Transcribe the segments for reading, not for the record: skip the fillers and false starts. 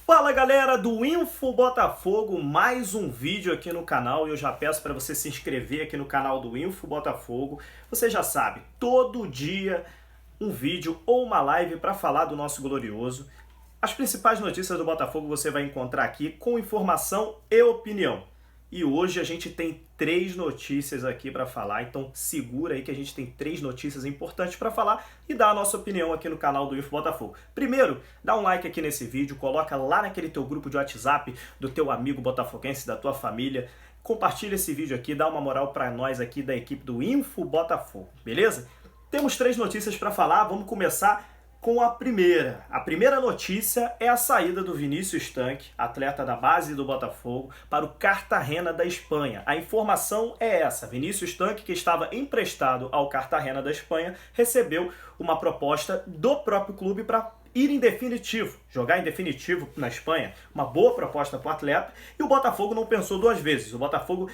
Fala galera do Info Botafogo, mais um vídeo aqui no canal e eu já peço para você se inscrever aqui no canal do Info Botafogo. Você já sabe, todo dia um vídeo ou uma live para falar do nosso glorioso. As principais notícias do Botafogo você vai encontrar aqui com informação e opinião. E hoje a gente tem 3 notícias aqui para falar, então segura aí que a gente tem 3 notícias importantes para falar e dar a nossa opinião aqui no canal do Info Botafogo. Primeiro, dá um like aqui nesse vídeo, coloca lá naquele teu grupo de WhatsApp do teu amigo botafoguense, da tua família. Compartilha esse vídeo aqui, dá uma moral para nós aqui da equipe do Info Botafogo, beleza? Temos 3 notícias para falar, vamos começar com a primeira. A primeira notícia é a saída do Vinícius Tanque, atleta da base do Botafogo, para o Cartagena da Espanha. A informação é essa: Vinícius Tanque, que estava emprestado ao Cartagena da Espanha, recebeu uma proposta do próprio clube para ir em definitivo, jogar em definitivo na Espanha. Uma boa proposta para o atleta e o Botafogo não pensou 2 vezes. O Botafogo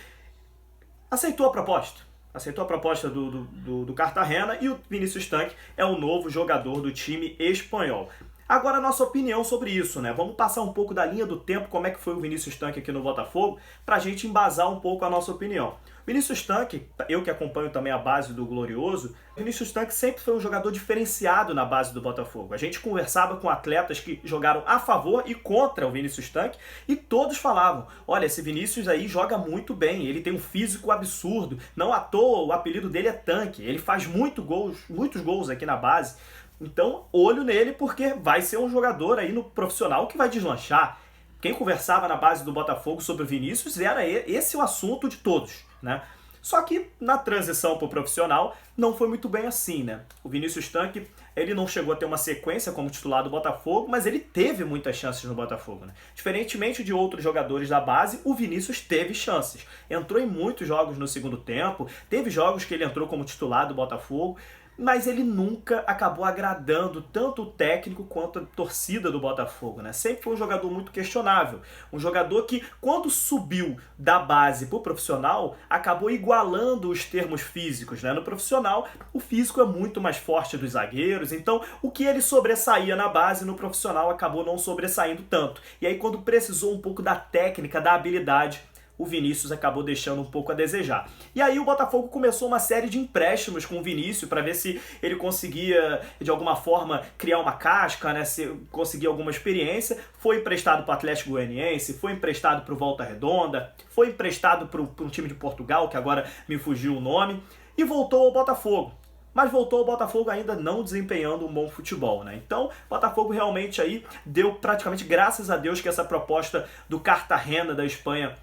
aceitou a proposta. Aceitou a proposta do Cartagena e o Vinícius Tanque é o novo jogador do time espanhol. Agora a nossa opinião sobre isso, né? Vamos passar um pouco da linha do tempo, como é que foi o Vinícius Tanque aqui no Botafogo, pra gente embasar um pouco a nossa opinião. Vinícius Tanque, eu que acompanho também a base do Glorioso, Vinícius Tanque sempre foi um jogador diferenciado na base do Botafogo. A gente conversava com atletas que jogaram a favor e contra o Vinícius Tanque e todos falavam: olha, esse Vinícius aí joga muito bem, ele tem um físico absurdo, não à toa o apelido dele é Tanque, ele faz muitos gols aqui na base. Então, olho nele porque vai ser um jogador aí no profissional que vai deslanchar. Quem conversava na base do Botafogo sobre o Vinícius era esse o assunto de todos, né? Só que na transição para o profissional não foi muito bem assim, né? O Vinícius Tanque, ele não chegou a ter uma sequência como titular do Botafogo, mas ele teve muitas chances no Botafogo, né? Diferentemente de outros jogadores da base, o Vinícius teve chances. Entrou em muitos jogos no segundo tempo, teve jogos que ele entrou como titular do Botafogo, mas ele nunca acabou agradando tanto o técnico quanto a torcida do Botafogo, né? Sempre foi um jogador muito questionável. Um jogador que, quando subiu da base para o profissional, acabou igualando os termos físicos, né? No profissional, o físico é muito mais forte dos zagueiros, então o que ele sobressaía na base, no profissional acabou não sobressaindo tanto. E aí, quando precisou um pouco da técnica, da habilidade, o Vinícius acabou deixando um pouco a desejar. E aí o Botafogo começou uma série de empréstimos com o Vinícius para ver se ele conseguia, de alguma forma, criar uma casca, né? Se conseguir alguma experiência. Foi emprestado para o Atlético Goianiense, foi emprestado para o Volta Redonda, foi emprestado para um time de Portugal, que agora me fugiu o nome, e voltou ao Botafogo. Mas voltou ao Botafogo ainda não desempenhando um bom futebol, né? Então, o Botafogo realmente aí deu praticamente, graças a Deus, que essa proposta do Cartagena da Espanha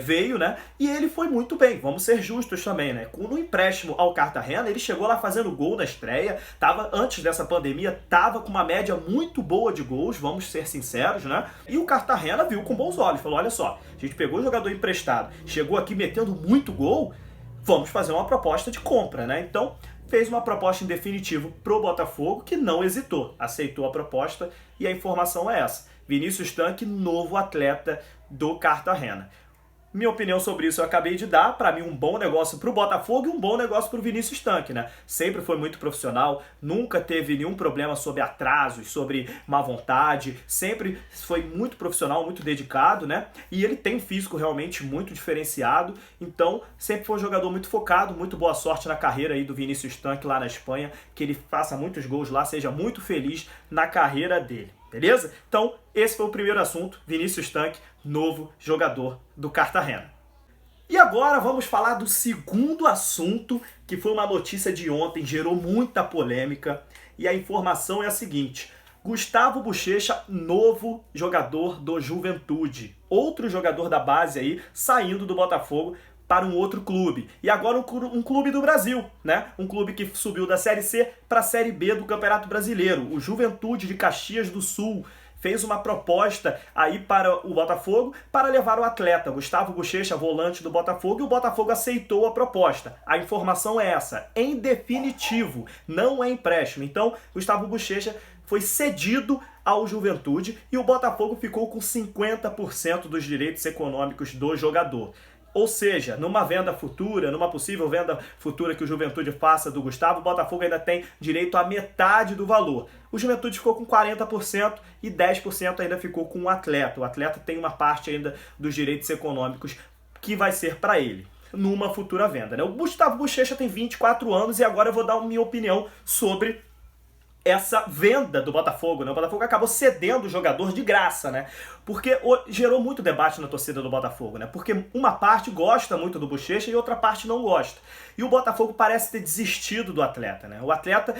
veio, né? E ele foi muito bem, vamos ser justos também, né? No empréstimo ao Cartagena, ele chegou lá fazendo gol na estreia, antes dessa pandemia, tava com uma média muito boa de gols, vamos ser sinceros, né? E o Cartagena viu com bons olhos, falou: olha só, a gente pegou o jogador emprestado, chegou aqui metendo muito gol, vamos fazer uma proposta de compra, né? Então, fez uma proposta em definitivo pro Botafogo, que não hesitou, aceitou a proposta e a informação é essa: Vinícius Tanque, novo atleta do Cartagena. Minha opinião sobre isso eu acabei de dar. Para mim, um bom negócio para o Botafogo e um bom negócio para o Vinícius Tanque, né? Sempre foi muito profissional, nunca teve nenhum problema sobre atrasos, sobre má vontade, sempre foi muito profissional, muito dedicado, né? E ele tem um físico realmente muito diferenciado, então sempre foi um jogador muito focado. Muito boa sorte na carreira aí do Vinícius Tanque lá na Espanha, que ele faça muitos gols lá, seja muito feliz na carreira dele. Beleza? Então, esse foi o primeiro assunto, Vinícius Tanque, novo jogador do Cartagena. E agora vamos falar do segundo assunto, que foi uma notícia de ontem, gerou muita polêmica, e a informação é a seguinte: Gustavo Bochecha, novo jogador do Juventude. Outro jogador da base aí, saindo do Botafogo para um outro clube. E agora um clube do Brasil, né? Um clube que subiu da Série C para a Série B do Campeonato Brasileiro. O Juventude de Caxias do Sul fez uma proposta aí para o Botafogo para levar o atleta Gustavo Bochecha, volante do Botafogo, e o Botafogo aceitou a proposta. A informação é essa: em definitivo, não é empréstimo. Então, Gustavo Bochecha foi cedido ao Juventude e o Botafogo ficou com 50% dos direitos econômicos do jogador. Ou seja, numa venda futura, numa possível venda futura que o Juventude faça do Gustavo, o Botafogo ainda tem direito a metade do valor. O Juventude ficou com 40% e 10% ainda ficou com o atleta. O atleta tem uma parte ainda dos direitos econômicos que vai ser para ele, numa futura venda, né? O Gustavo Bochecha tem 24 anos e agora eu vou dar a minha opinião sobre essa venda do Botafogo, né? O Botafogo acabou cedendo o jogador de graça, né? Porque gerou muito debate na torcida do Botafogo, né? Porque uma parte gosta muito do Bochecha e outra parte não gosta. E o Botafogo parece ter desistido do atleta, né? O atleta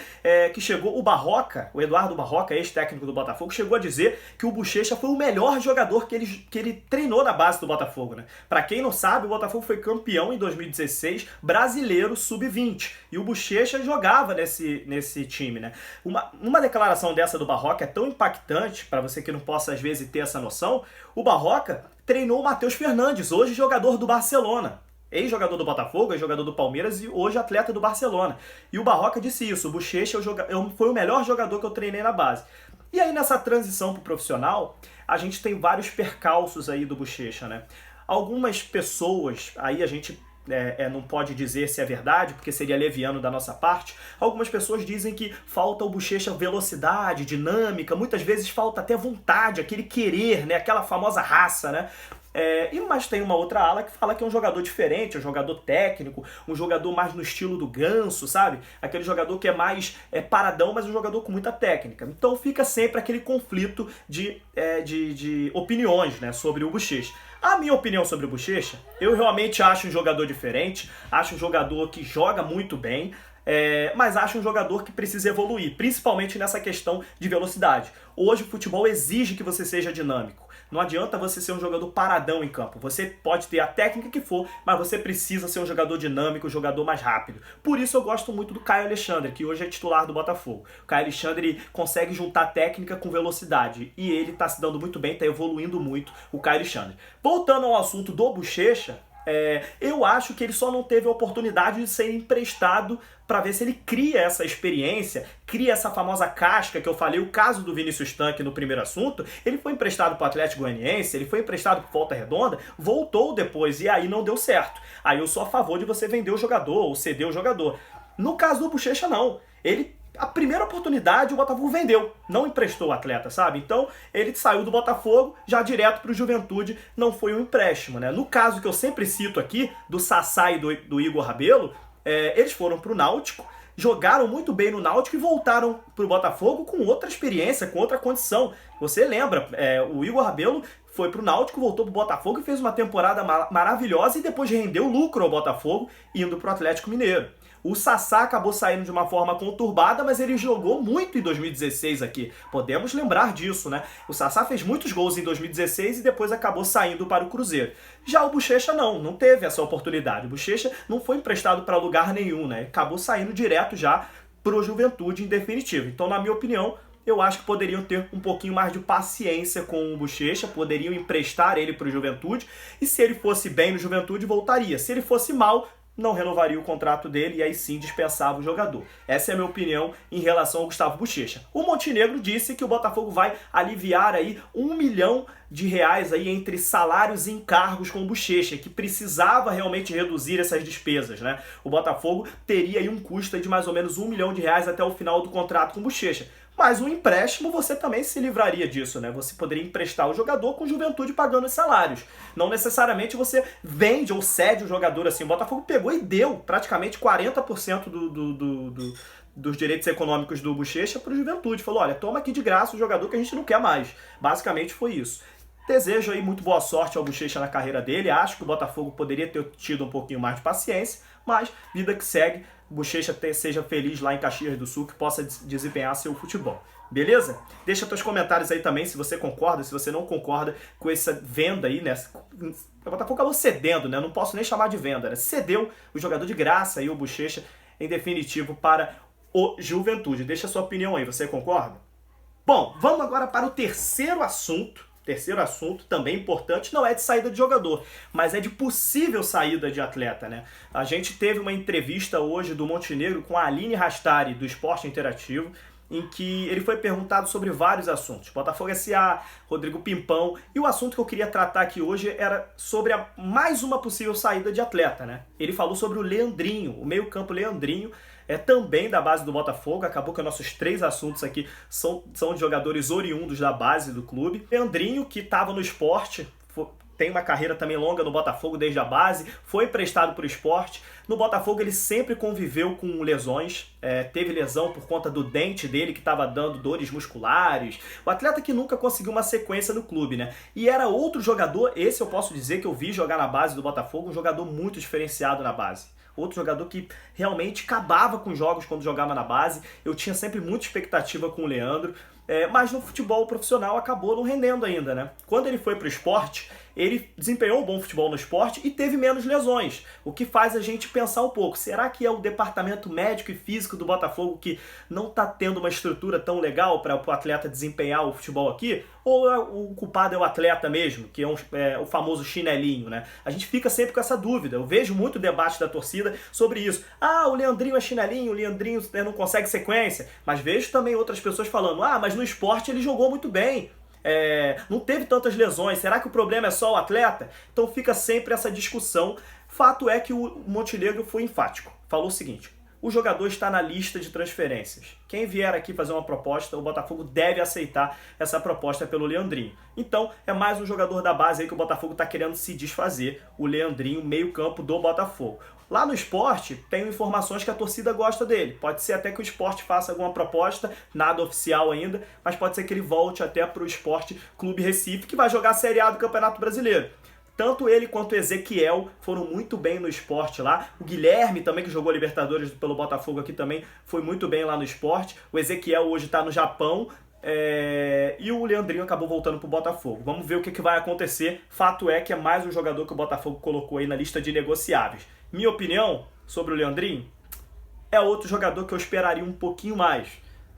que chegou, o Barroca, o Eduardo Barroca, ex-técnico do Botafogo, chegou a dizer que o Bochecha foi o melhor jogador que ele treinou na base do Botafogo, né? Pra quem não sabe, o Botafogo foi campeão em 2016, brasileiro sub-20. E o Bochecha jogava nesse time, né? Uma declaração dessa do Barroca é tão impactante, para você que não possa às vezes ter essa noção, o Barroca treinou o Matheus Fernandes, hoje jogador do Barcelona. Ex-jogador do Botafogo, ex-jogador do Palmeiras e hoje atleta do Barcelona. E o Barroca disse isso, o Bochecha foi o melhor jogador que eu treinei na base. E aí nessa transição pro profissional, a gente tem vários percalços aí do Bochecha, né? Algumas pessoas, aí a gente não pode dizer se é verdade, porque seria leviano da nossa parte. Algumas pessoas dizem que falta o Bochecha velocidade, dinâmica, muitas vezes falta até vontade, aquele querer, né? Aquela famosa raça, né? Mas tem uma outra ala que fala que é um jogador diferente, um jogador técnico, um jogador mais no estilo do Ganso, sabe? Aquele jogador que é mais paradão, mas um jogador com muita técnica. Então fica sempre aquele conflito de opiniões, né, sobre o Bochecha. A minha opinião sobre o Bochecha, eu realmente acho um jogador diferente, acho um jogador que joga muito bem, mas acho um jogador que precisa evoluir, principalmente nessa questão de velocidade. Hoje o futebol exige que você seja dinâmico. Não adianta você ser um jogador paradão em campo. Você pode ter a técnica que for, mas você precisa ser um jogador dinâmico, um jogador mais rápido. Por isso eu gosto muito do Caio Alexandre, que hoje é titular do Botafogo. O Caio Alexandre consegue juntar técnica com velocidade. E ele está se dando muito bem, está evoluindo muito, o Caio Alexandre. Voltando ao assunto do Bochecha, eu acho que ele só não teve a oportunidade de ser emprestado para ver se ele cria essa experiência, cria essa famosa casca que eu falei, o caso do Vinícius Tanque no primeiro assunto. Ele foi emprestado para o Atlético Goianiense, ele foi emprestado para Volta Redonda, voltou depois e aí não deu certo. Aí eu sou a favor de você vender o jogador ou ceder o jogador. No caso do Bochecha, não. A primeira oportunidade o Botafogo vendeu, não emprestou o atleta, sabe? Então ele saiu do Botafogo já direto para o Juventude, não foi um empréstimo, né? No caso que eu sempre cito aqui, do Sassá e do Igor Rabelo, eles foram para o Náutico, jogaram muito bem no Náutico e voltaram para o Botafogo com outra experiência, com outra condição. Você lembra, o Igor Rabelo foi pro Náutico, voltou pro Botafogo e fez uma temporada maravilhosa e depois rendeu lucro ao Botafogo, indo pro Atlético Mineiro. O Sassá acabou saindo de uma forma conturbada, mas ele jogou muito em 2016 aqui. Podemos lembrar disso, né? O Sassá fez muitos gols em 2016 e depois acabou saindo para o Cruzeiro. Já o Bochecha não teve essa oportunidade. O Bochecha não foi emprestado para lugar nenhum, né? Acabou saindo direto já pro Juventude em definitivo. Então, na minha opinião, eu acho que poderiam ter um pouquinho mais de paciência com o Bochecha, poderiam emprestar ele para o Juventude, e se ele fosse bem no Juventude, voltaria. Se ele fosse mal, não renovaria o contrato dele e aí sim dispensava o jogador. Essa é a minha opinião em relação ao Gustavo Bochecha. O Montenegro disse que o Botafogo vai aliviar aí R$1 milhão aí entre salários e encargos com o Bochecha, que precisava realmente reduzir essas despesas, né? O Botafogo teria aí um custo de mais ou menos R$1 milhão até o final do contrato com o Bochecha. Mas o empréstimo você também se livraria disso, né? Você poderia emprestar o jogador com Juventude pagando os salários. Não necessariamente você vende ou cede o jogador assim. O Botafogo pegou e deu praticamente 40% dos direitos econômicos do Bochecha para o Juventude. Falou, olha, toma aqui de graça o jogador que a gente não quer mais. Basicamente foi isso. Desejo aí muito boa sorte ao Bochecha na carreira dele. Acho que o Botafogo poderia ter tido um pouquinho mais de paciência, mas vida que segue. Bochecha seja feliz lá em Caxias do Sul, que possa desempenhar seu futebol. Beleza? Deixa seus comentários aí também se você concorda, se você não concorda com essa venda aí, né? O Botafogo acabou cedendo, né? Não posso nem chamar de venda, né? Cedeu o jogador de graça aí, o Bochecha, em definitivo, para o Juventude. Deixa sua opinião aí, você concorda? Bom, vamos agora para o terceiro assunto. Terceiro assunto, também importante, não é de saída de jogador, mas é de possível saída de atleta, né? A gente teve uma entrevista hoje do Montenegro com a Aline Rastari, do Esporte Interativo, em que ele foi perguntado sobre vários assuntos. Botafogo SA, Rodrigo Pimpão, e o assunto que eu queria tratar aqui hoje era sobre mais uma possível saída de atleta, né? Ele falou sobre o Leandrinho, o meio-campo Leandrinho, também da base do Botafogo. Acabou que nossos 3 assuntos aqui são de jogadores oriundos da base do clube. Leandrinho, que estava no Sport, tem uma carreira também longa no Botafogo desde a base, foi emprestado para o Sport. No Botafogo ele sempre conviveu com lesões, teve lesão por conta do dente dele que estava dando dores musculares. O atleta que nunca conseguiu uma sequência no clube, né? E era outro jogador, esse eu posso dizer que eu vi jogar na base do Botafogo, um jogador muito diferenciado na base. Outro jogador que realmente acabava com jogos quando jogava na base. Eu tinha sempre muita expectativa com o Leandro, mas no futebol profissional acabou não rendendo ainda, né? Quando ele foi para o Sport, ele desempenhou um bom futebol no Sport e teve menos lesões, o que faz a gente pensar um pouco, será que é o departamento médico e físico do Botafogo que não está tendo uma estrutura tão legal para o atleta desempenhar o futebol aqui? Ou o culpado é o atleta mesmo, que é o famoso chinelinho, né? A gente fica sempre com essa dúvida. Eu vejo muito debate da torcida sobre isso. Ah, o Leandrinho é chinelinho, o Leandrinho não consegue sequência. Mas vejo também outras pessoas falando, mas no Sport ele jogou muito bem. Não teve tantas lesões, será que o problema é só o atleta? Então fica sempre essa discussão. Fato é que o Montenegro foi enfático, falou o seguinte: o jogador está na lista de transferências. Quem vier aqui fazer uma proposta, o Botafogo deve aceitar essa proposta pelo Leandrinho. Então é mais um jogador da base aí que o Botafogo está querendo se desfazer, o Leandrinho, meio campo do Botafogo. Lá no Sport, tenho informações que a torcida gosta dele. Pode ser até que o Sport faça alguma proposta, nada oficial ainda, mas pode ser que ele volte até para o Sport Clube Recife, que vai jogar a Série A do Campeonato Brasileiro. Tanto ele quanto o Ezequiel foram muito bem no Sport lá. O Guilherme também, que jogou Libertadores pelo Botafogo aqui também, foi muito bem lá no Sport. O Ezequiel hoje está no Japão. E o Leandrinho acabou voltando pro Botafogo. Vamos ver o que vai acontecer. Fato é que é mais um jogador que o Botafogo colocou aí na lista de negociáveis. Minha opinião sobre o Leandrinho é outro jogador que eu esperaria um pouquinho mais.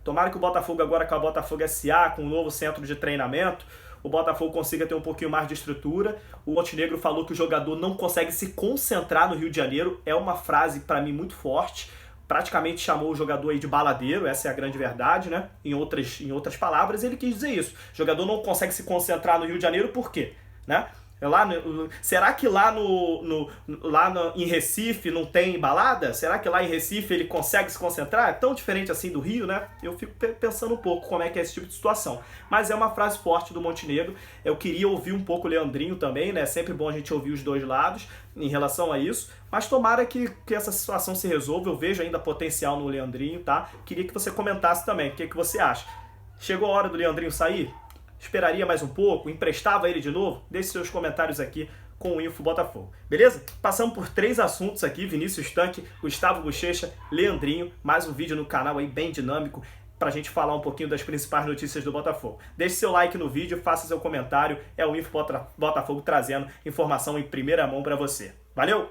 Tomara que o Botafogo agora com a Botafogo SA, com um novo centro de treinamento, o Botafogo consiga ter um pouquinho mais de estrutura. O Montenegro falou que o jogador não consegue se concentrar no Rio de Janeiro. É uma frase para mim muito forte. Praticamente chamou o jogador aí de baladeiro, essa é a grande verdade, né? Em outras palavras, ele quis dizer isso. O jogador não consegue se concentrar no Rio de Janeiro por quê? Né? Será que em Recife não tem balada? Será que lá em Recife ele consegue se concentrar? É tão diferente assim do Rio, né? Eu fico pensando um pouco como é que é esse tipo de situação. Mas é uma frase forte do Montenegro. Eu queria ouvir um pouco o Leandrinho também, né? É sempre bom a gente ouvir os dois lados em relação a isso. Mas tomara que essa situação se resolva. Eu vejo ainda potencial no Leandrinho, tá? Queria que você comentasse também. O que você acha? Chegou a hora do Leandrinho sair? Esperaria mais um pouco? Emprestava ele de novo? Deixe seus comentários aqui com o Info Botafogo. Beleza? Passamos por 3 assuntos aqui: Vinícius Tanque, Gustavo Bochecha, Leandrinho. Mais um vídeo no canal aí bem dinâmico pra gente falar um pouquinho das principais notícias do Botafogo. Deixe seu like no vídeo, faça seu comentário. É o Info Botafogo trazendo informação em primeira mão pra você. Valeu!